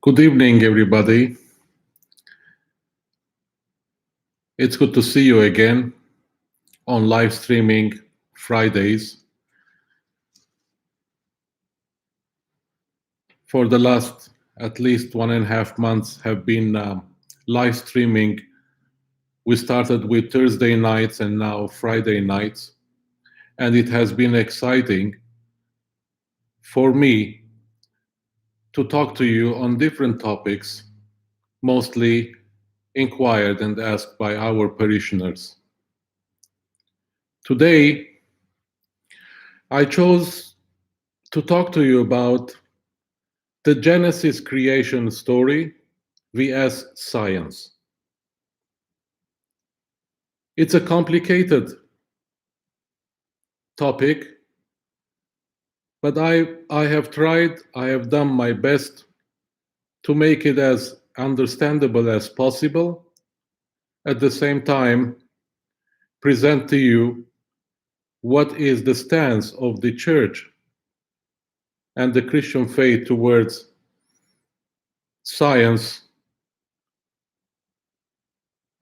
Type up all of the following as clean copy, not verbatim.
Good evening, everybody. It's good to see you again on live streaming Fridays. For the last at least 1.5 months have been live streaming. We started with Thursday nights and now Friday nights. And it has been exciting for me to talk to you on different topics, mostly inquired and asked by our parishioners. Today, I chose to talk to you about the Genesis creation story vs. science. It's a complicated topic, but I have done my best to make it as understandable as possible. At the same time, present to you what is the stance of the Church and the Christian faith towards science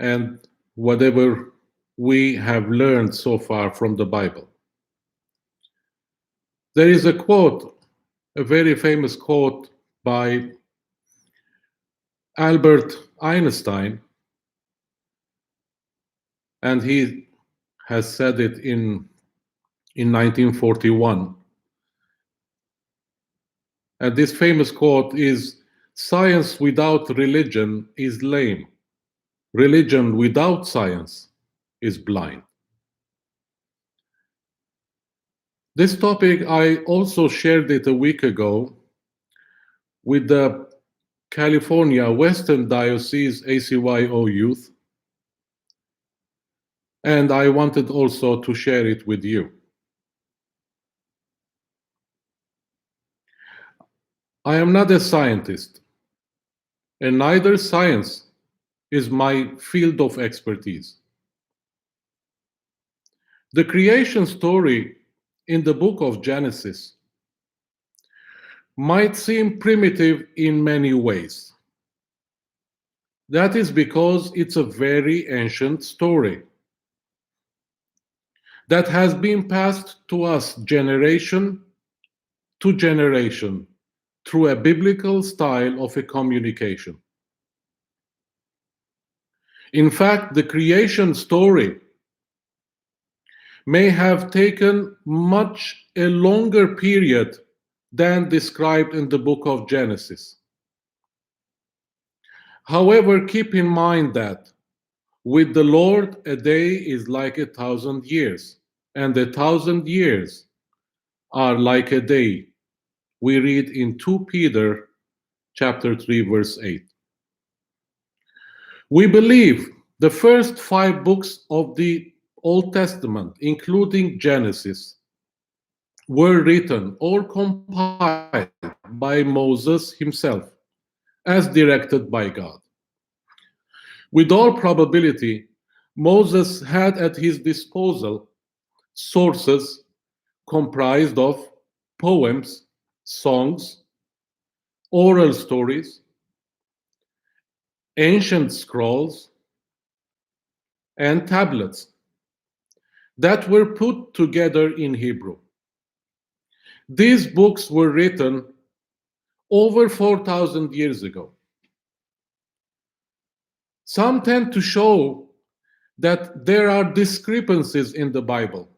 and whatever we have learned so far from the Bible. There is a quote, a very famous quote by Albert Einstein, and he has said it in 1941. And this famous quote is, "Science without religion is lame. Religion without science is blind." This topic, I also shared it a week ago with the California Western Diocese ACYO youth, and I wanted also to share it with you. I am not a scientist, and neither science is my field of expertise. The creation story in the book of Genesis might seem primitive in many ways. That is because it's a very ancient story that has been passed to us generation to generation through a biblical style of a communication. In fact, the creation story may have taken much a longer period than described in the book of Genesis. However, keep in mind that with the Lord, a day is like 1,000 years, and 1,000 years are like a day. We read in 2 Peter chapter 3, verse 8. We believe the first 5 books of the Old Testament, including Genesis, were written or compiled by Moses himself, as directed by God. With all probability, Moses had at his disposal sources comprised of poems, songs, oral stories, ancient scrolls, and tablets that were put together in Hebrew. These books were written over 4,000 years ago. Some tend to show that there are discrepancies in the Bible.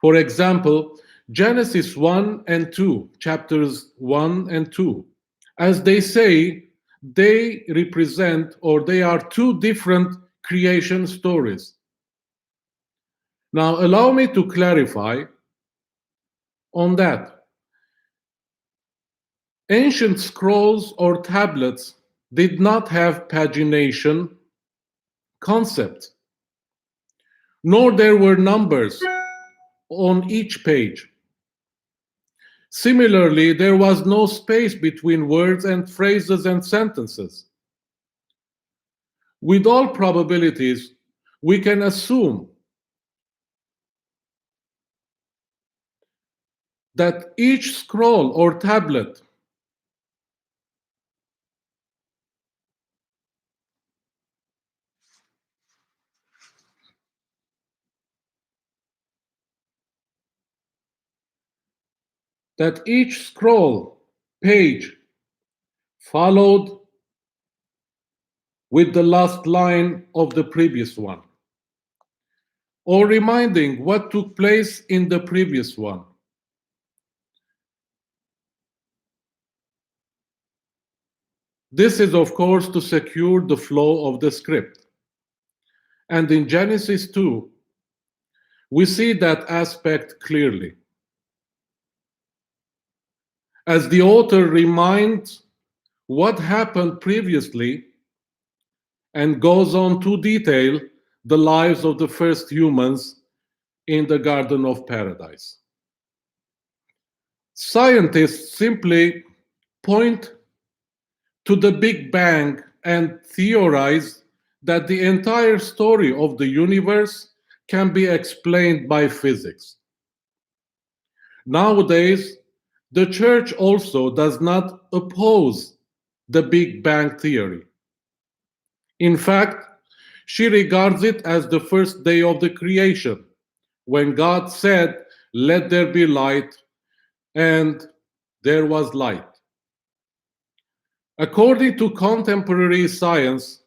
For example, Genesis 1 and 2, chapters 1 and 2, as they say, they represent or they are 2 different creation stories. Now, allow me to clarify on that. Ancient scrolls or tablets did not have pagination concept, nor there were numbers on each page. Similarly, there was no space between words and phrases and sentences. With all probabilities, we can assume that each scroll or tablet that each scroll page followed with the last line of the previous one, or reminding what took place in the previous one. This is, of course, to secure the flow of the script. And in Genesis 2, we see that aspect clearly. As the author reminds what happened previously and goes on to detail the lives of the first humans in the Garden of Paradise. Scientists simply point to the Big Bang and theorize that the entire story of the universe can be explained by physics. Nowadays, the church also does not oppose the Big Bang theory. In fact, she regards it as the first day of the creation, when God said, "Let there be light," and there was light. According to contemporary science,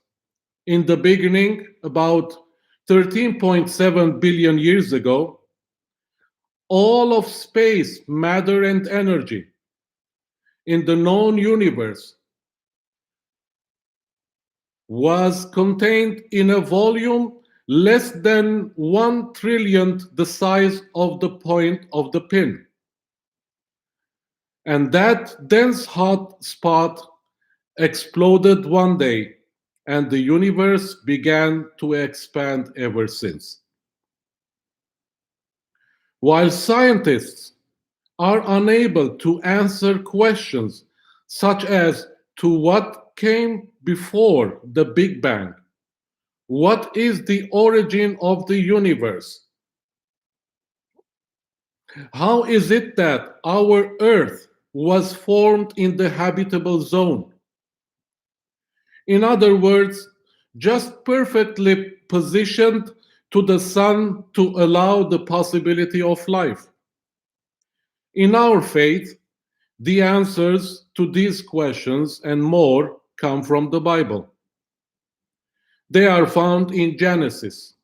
in the beginning, about 13.7 billion years ago, all of space, matter, and energy in the known universe was contained in a volume less than 1 trillionth the size of the point of the pin. And that dense hot spot exploded one day, and the universe began to expand ever since. While scientists are unable to answer questions such as to what came before the Big Bang, what is the origin of the universe, how is it that our Earth was formed in the habitable zone? In other words, just perfectly positioned to the sun to allow the possibility of life. In our faith, the answers to these questions and more come from the Bible. They are found in Genesis,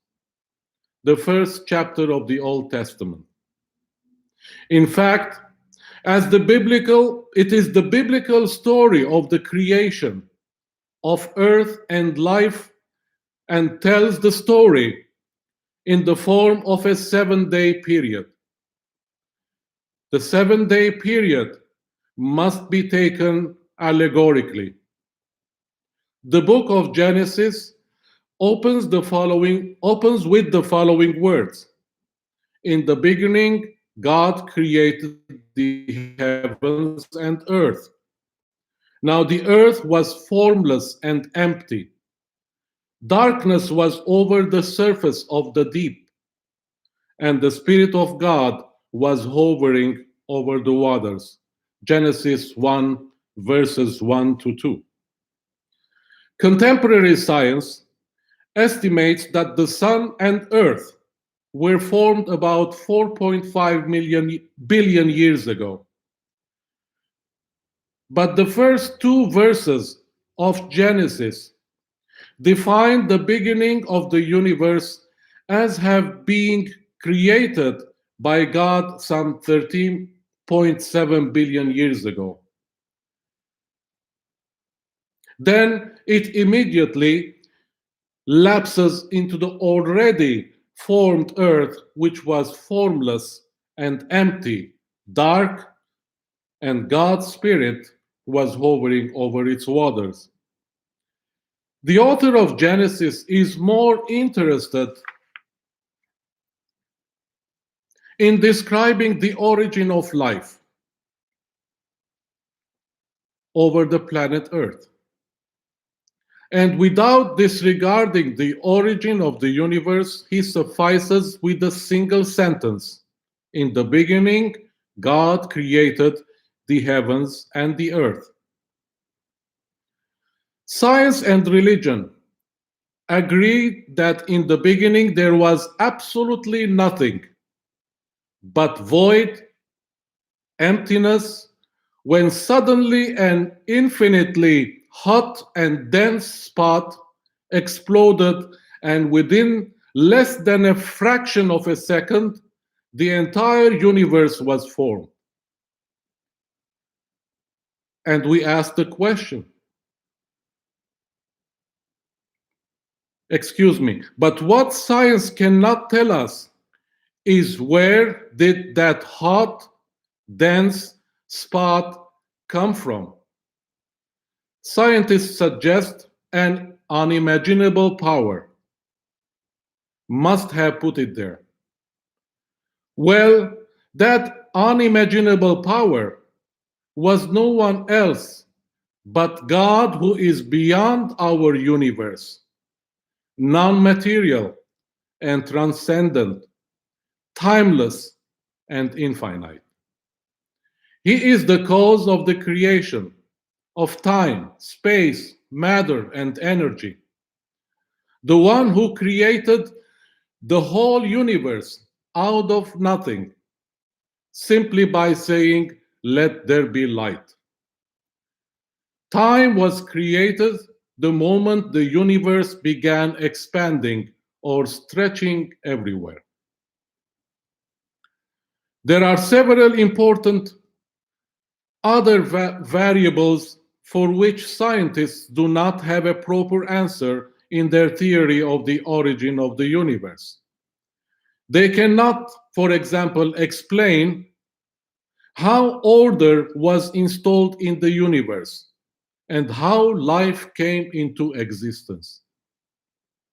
the first chapter of the Old Testament. In fact, it is the biblical story of the creation of earth and life, and tells the story in the form of a 7-day period. The 7-day period must be taken allegorically. The book of Genesis opens with the following words: "In the beginning, God created the heavens and earth. Now the earth was formless and empty. Darkness was over the surface of the deep, and the Spirit of God was hovering over the waters." Genesis 1, verses 1 to 2. Contemporary science estimates that the sun and earth were formed about 4.5 billion years ago. But the first two verses of Genesis define the beginning of the universe as have been created by God some 13.7 billion years ago. Then it immediately lapses into the already formed earth, which was formless and empty, dark, and God's Spirit was hovering over its waters. The author of Genesis is more interested in describing the origin of life over the planet Earth. And without disregarding the origin of the universe, he suffices with a single sentence: "In the beginning, God created the heavens and the earth." Science and religion agree that in the beginning there was absolutely nothing but void emptiness, when suddenly an infinitely hot and dense spot exploded, and within less than a fraction of a second, the entire universe was formed. And we asked the question, excuse me, but what science cannot tell us is where did that hot, dense spot come from? Scientists suggest an unimaginable power must have put it there. Well, that unimaginable power was no one else but God, who is beyond our universe, non material and transcendent, timeless and infinite. He is the cause of the creation of time, space, matter, and energy, the one who created the whole universe out of nothing, simply by saying, "Let there be light." Time was created the moment the universe began expanding or stretching everywhere. There are several important other variables for which scientists do not have a proper answer in their theory of the origin of the universe. They cannot, for example, explain how order was installed in the universe and how life came into existence.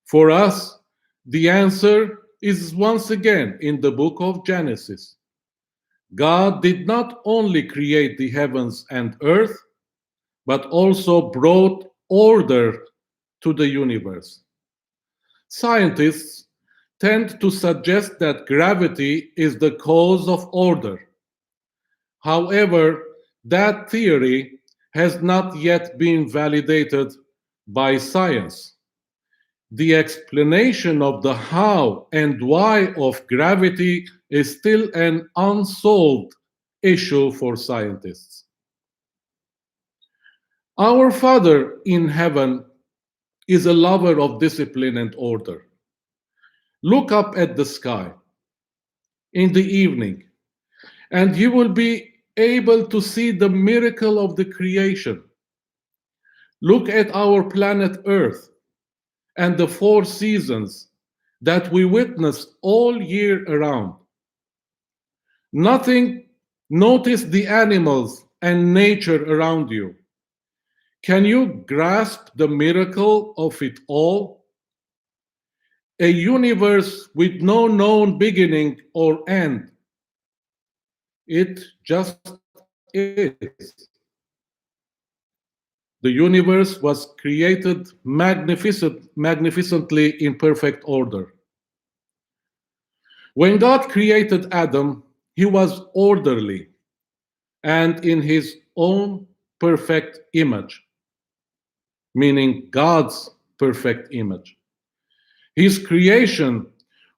For us, the answer is once again in the book of Genesis. God did not only create the heavens and earth, but also brought order to the universe. Scientists tend to suggest that gravity is the cause of order. However, that theory has not yet been validated by science. The explanation of the how and why of gravity is still an unsolved issue for scientists. Our Father in heaven is a lover of discipline and order. Look up at the sky in the evening, and you will be able to see the miracle of the creation. Look at our planet Earth and the four seasons that we witness all year around. Nothing, notice the animals and nature around you. Can you grasp the miracle of it all? A universe with no known beginning or end. It just is. The universe was created magnificently in perfect order. When God created Adam, he was orderly and in his own perfect image, meaning God's perfect image. His creation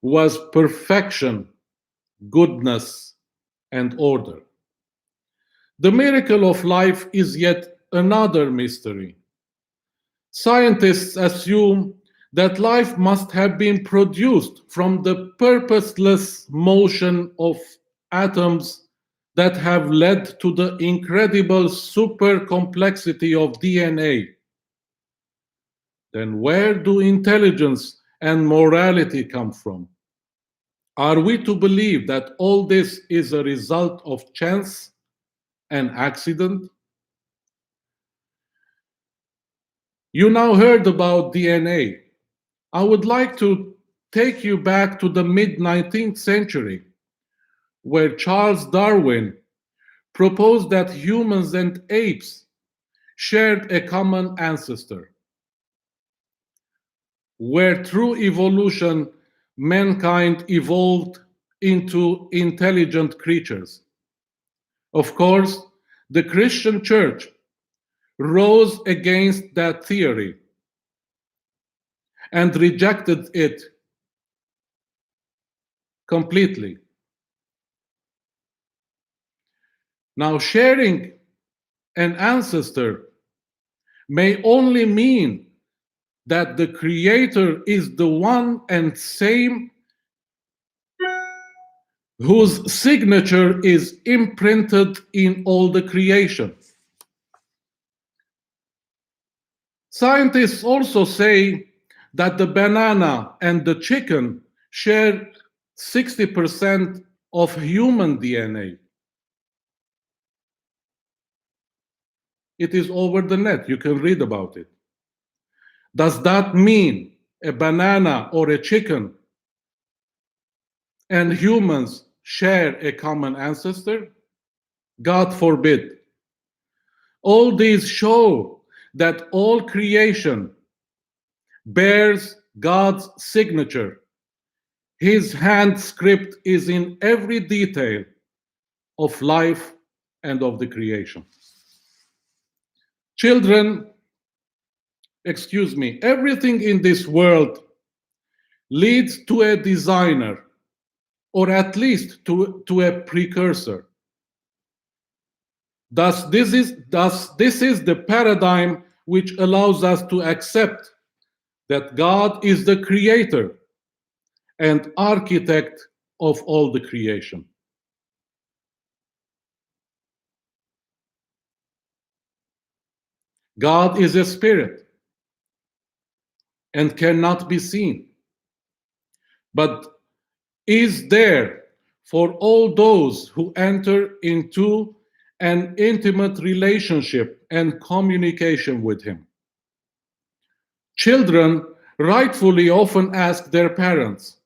was perfection, goodness, and order. The miracle of life is yet another mystery. Scientists assume that life must have been produced from the purposeless motion of atoms that have led to the incredible super complexity of DNA. Then where do intelligence and morality come from? Are we to believe that all this is a result of chance and accident? You now heard about DNA. I would like to take you back to the mid 19th century, where Charles Darwin proposed that humans and apes shared a common ancestor, where through evolution, mankind evolved into intelligent creatures. Of course, the Christian church rose against that theory and rejected it completely. Now, sharing an ancestor may only mean that the Creator is the one and same whose signature is imprinted in all the creation. Scientists also say that the banana and the chicken share 60% of human DNA. It is over the net. You can read about it. Does that mean a banana or a chicken and humans share a common ancestor? God forbid. All these show that all creation bears God's signature. His hand script is in every detail of life and of the creation. Children, everything in this world leads to a designer, or at least to a precursor. Thus, this is the paradigm which allows us to accept that God is the creator and architect of all the creation. God is a spirit and cannot be seen, but is there for all those who enter into an intimate relationship and communication with him. Children rightfully often ask their parents,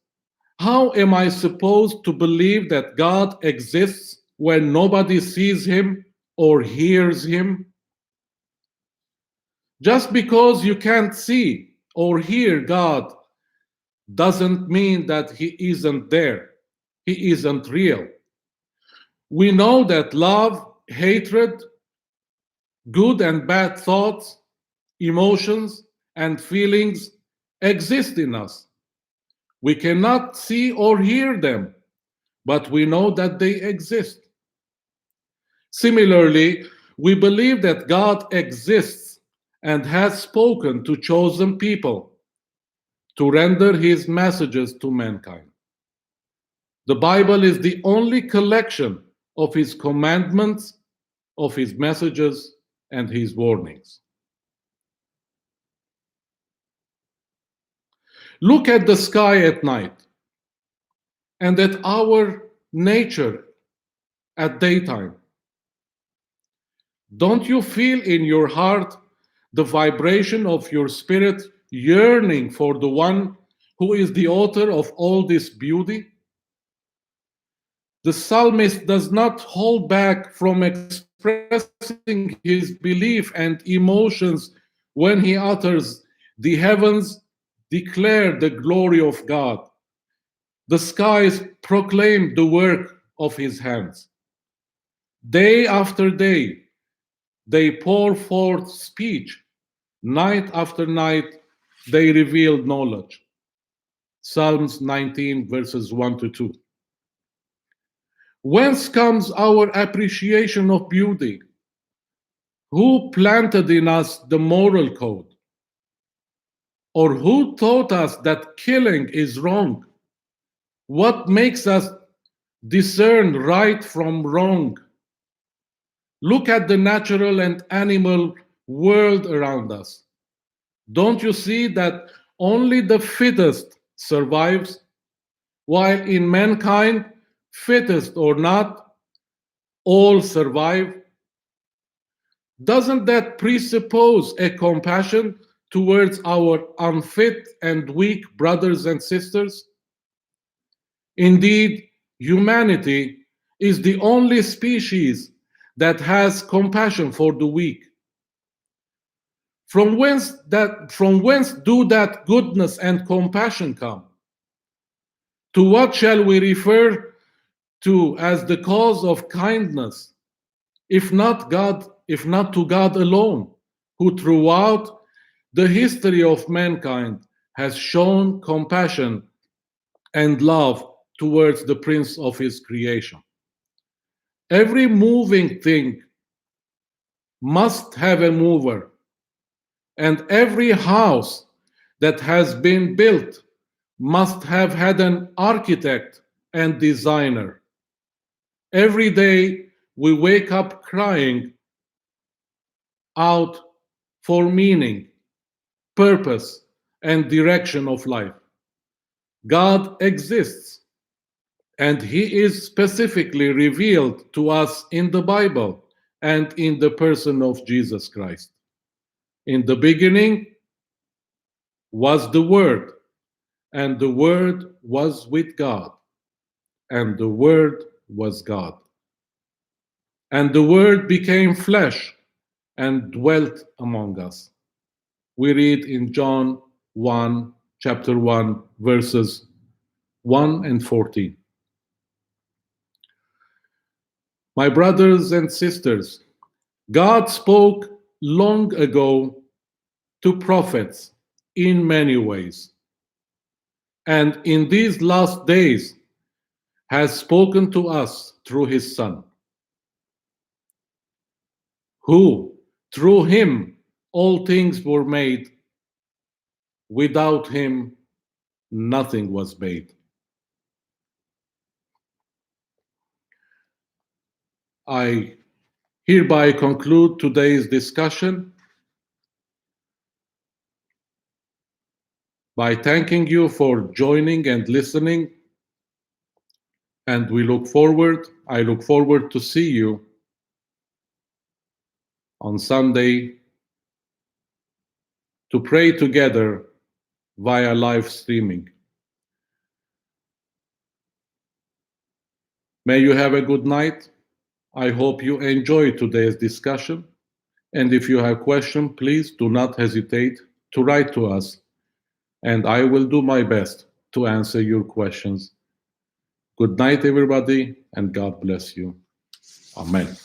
how am I supposed to believe that God exists when nobody sees him or hears him? Just because you can't see or hear God doesn't mean that he isn't there. He isn't real. We know that love, hatred, good and bad thoughts, emotions, and feelings exist in us. We cannot see or hear them, but we know that they exist. Similarly, we believe that God exists and has spoken to chosen people to render his messages to mankind. The Bible is the only collection of his commandments, of his messages, and his warnings. Look at the sky at night and at our nature at daytime. Don't you feel in your heart the vibration of your spirit yearning for the one who is the author of all this beauty? The psalmist does not hold back from expressing his belief and emotions when he utters, "The heavens declare the glory of God. The skies proclaim the work of his hands. Day after day, they pour forth speech. Night after night, they reveal knowledge." Psalms 19, verses 1 to 2. Whence comes our appreciation of beauty? Who planted in us the moral code? Or who taught us that killing is wrong? What makes us discern right from wrong? Look at the natural and animal world around us. Don't you see that only the fittest survives, while in mankind, fittest or not, all survive? Doesn't that presuppose a compassion towards our unfit and weak brothers and sisters? Indeed, humanity is the only species that has compassion for the weak. From whence do that goodness and compassion come? To what shall we refer to as the cause of kindness, if not to God alone, who throughout the history of mankind has shown compassion and love towards the prince of his creation? Every moving thing must have a mover, and every house that has been built must have had an architect and designer. Every day we wake up crying out for meaning, purpose, and direction of life. God exists, and He is specifically revealed to us in the Bible and in the person of Jesus Christ. In the beginning was the Word, and the Word was with God, and the Word was God. And the Word became flesh and dwelt among us. We read in John 1, chapter 1, verses 1 and 14. My brothers and sisters, God spoke long ago to prophets in many ways, and in these last days has spoken to us through his Son, who, through him, all things were made. Without him, nothing was made. I hereby conclude today's discussion by thanking you for joining and listening, and I look forward to see you on Sunday to pray together via live streaming. May you have a good night. I hope you enjoyed today's discussion. And if you have questions, please do not hesitate to write to us, and I will do my best to answer your questions. Good night, everybody, and God bless you. Amen.